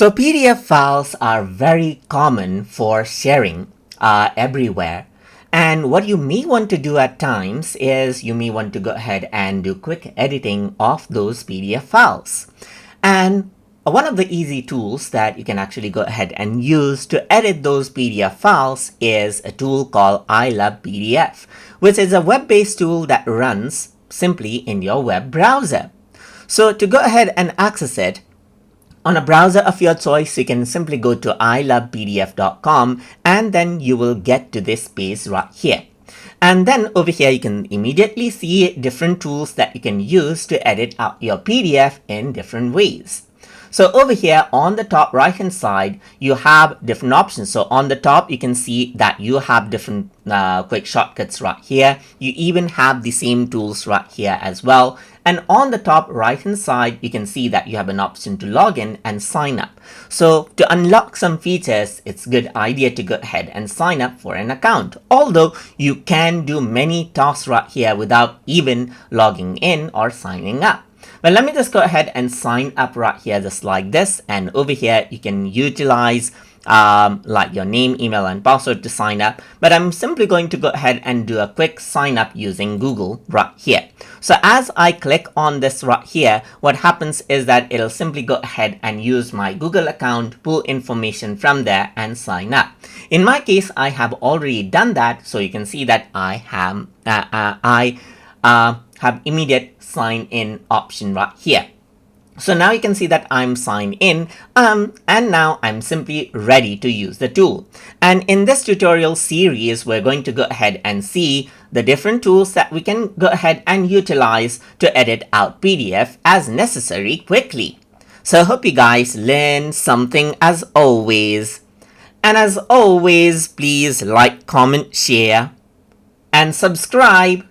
So PDF files are very common for sharing everywhere. And what you may want to do at times is you may want to go ahead and do quick editing of those PDF files. And one of the easy tools that you can actually go ahead and use to edit those PDF files is a tool called ILovePDF, which is a web-based tool that runs simply in your web browser. So to go ahead and access it, on a browser of your choice, you can simply go to ILovePDF.com and then you will get to this page right here. And then over here, you can immediately see different tools that you can use to edit out your PDF in different ways. So over here on the top right hand side, you have different options. So on the top, you can see that you have different quick shortcuts right here. You even have the same tools right here as well. And on the top right hand side, you can see that you have an option to log in and sign up. So to unlock some features, it's a good idea to go ahead and sign up for an account. Although you can do many tasks right here without even logging in or signing up. Well, let me just go ahead and sign up right here just like this. And over here, you can utilize like your name, email, and password to sign up. But I'm simply going to go ahead and do a quick sign up using Google right here. So as I click on this right here, what happens is that it'll simply go ahead and use my Google account, pull information from there and sign up. In my case, I have already done that. So you can see that I have immediate sign in option right here. So now you can see that I'm signed in and now I'm simply ready to use the tool. And in this tutorial series, we're going to go ahead and see the different tools that we can go ahead and utilize to edit out PDF as necessary quickly. So I hope you guys learned something as always. And as always, please like, comment, share, and subscribe.